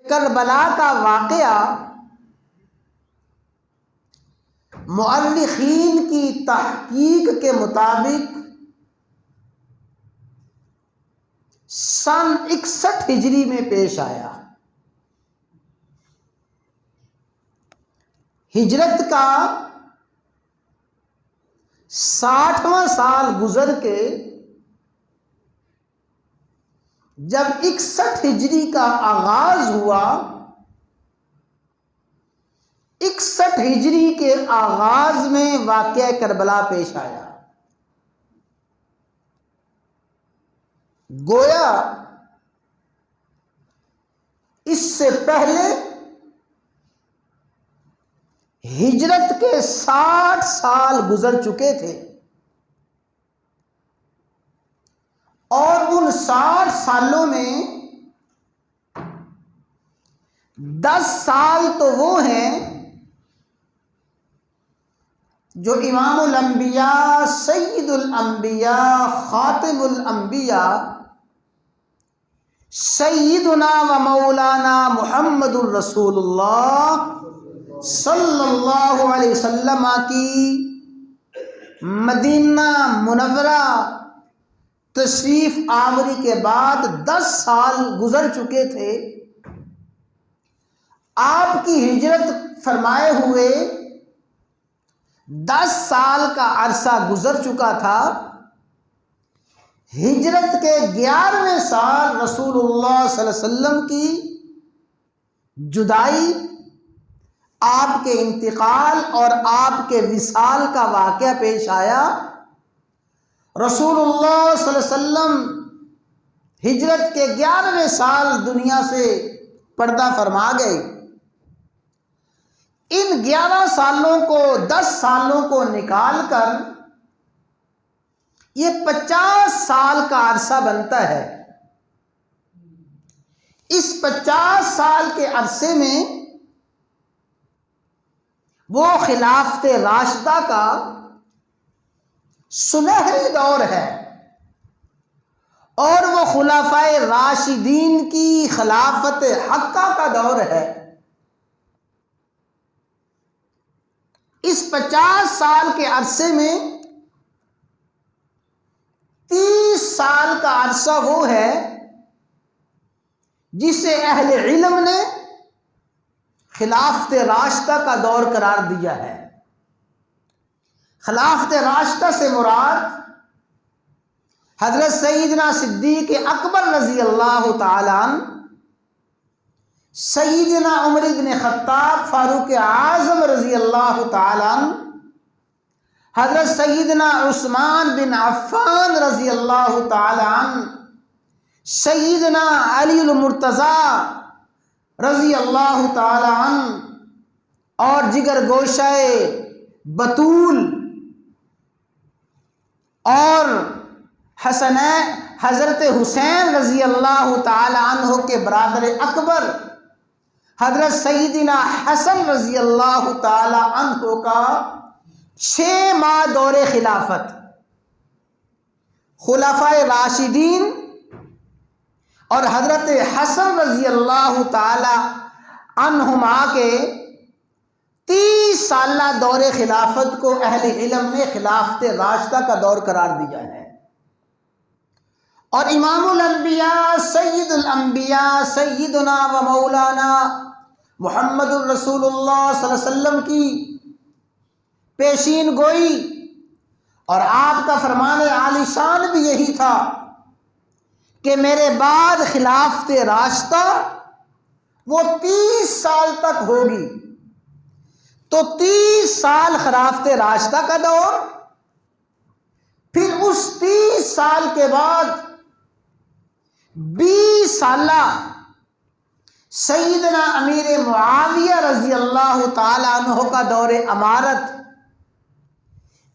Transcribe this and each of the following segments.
کربلا کا واقعہ مؤرخین کی تحقیق کے مطابق سن 61 ہجری میں پیش آیا۔ ہجرت کا 60واں سال گزر کے جب 61 ہجری کا آغاز ہوا، 61 ہجری کے آغاز میں واقعہ کربلا پیش آیا۔ گویا اس سے پہلے ہجرت کے 60 سال گزر چکے تھے، اور ان 60 سالوں میں 10 سال تو وہ ہیں جو امام الانبیاء، سید الانبیاء، خاتم الانبیاء، سیدنا و مولانا محمد الرسول اللہ صلی اللہ علیہ وسلم کی مدینہ منورہ تشریف آوری کے بعد 10 سال گزر چکے تھے۔ آپ کی ہجرت فرمائے ہوئے 10 سال کا عرصہ گزر چکا تھا۔ ہجرت کے 11ویں سال رسول اللہ صلی اللہ علیہ وسلم کی جدائی، آپ کے انتقال اور آپ کے وصال کا واقعہ پیش آیا۔ رسول اللہ صلی اللہ علیہ وسلم ہجرت کے 11ویں سال دنیا سے پردہ فرما گئے۔ ان 11 سالوں کو 10 سالوں کو نکال کر یہ 50 سال کا عرصہ بنتا ہے۔ اس 50 سال کے عرصے میں وہ خلافت راشدہ کا سنہری دور ہے، اور وہ خلفائے راشدین کی خلافت حقہ کا دور ہے۔ اس 50 سال کے عرصے میں 30 سال کا عرصہ وہ ہے جسے اہل علم نے خلافت راشدہ کا دور قرار دیا ہے۔ خلافت راشدہ سے مراد حضرت سیدنا صدیق اکبر رضی اللہ تعالی عنہ، سیدنا عمر بن خطاب فاروق اعظم رضی اللہ تعالی عنہ، حضرت سیدنا عثمان بن عفان رضی اللہ تعالی عنہ، سیدنا علی المرتضی رضی اللہ تعالی عنہ، اور جگر گوشہ بطول اور حضرت حسین رضی اللہ تعالی عنہ کے برادر اکبر حضرت سیدنا حسن رضی اللہ تعالی عنہ کا 6 ماہ دور خلافت، خلفائے راشدین اور حضرت حسن رضی اللہ تعالی عنہما کے 30 سالہ دور خلافت کو اہل علم نے خلافت راشدہ کا دور قرار دیا ہے۔ اور امام الانبیاء، سید الانبیاء، سیدنا و مولانا محمد الرسول اللہ صلی اللہ علیہ وسلم کی پیشین گوئی اور آپ کا فرمان عالی شان بھی یہی تھا کہ میرے بعد خلافت راشدہ وہ 30 سال تک ہوگی۔ تو 30 سال خلافت راشدہ کا دور، پھر اس 30 سال کے بعد 20 سالہ سیدنا امیر معاویہ رضی اللہ تعالی عنہ کا دور امارت۔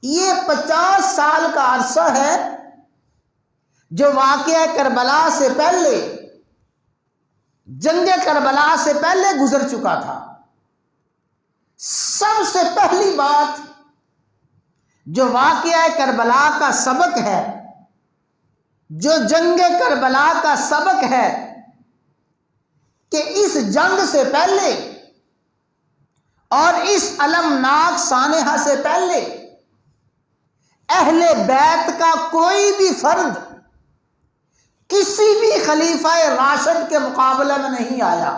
یہ 50 سال کا عرصہ ہے جو واقعہ کربلا سے پہلے، جنگ کربلا سے پہلے گزر چکا تھا۔ سب سے پہلی بات جو واقعہ کربلا کا سبق ہے، جو جنگ کربلا کا سبق ہے، کہ اس جنگ سے پہلے اور اس المناک سانحہ سے پہلے اہل بیت کا کوئی بھی فرد کسی بھی خلیفہ راشد کے مقابلے میں نہیں آیا۔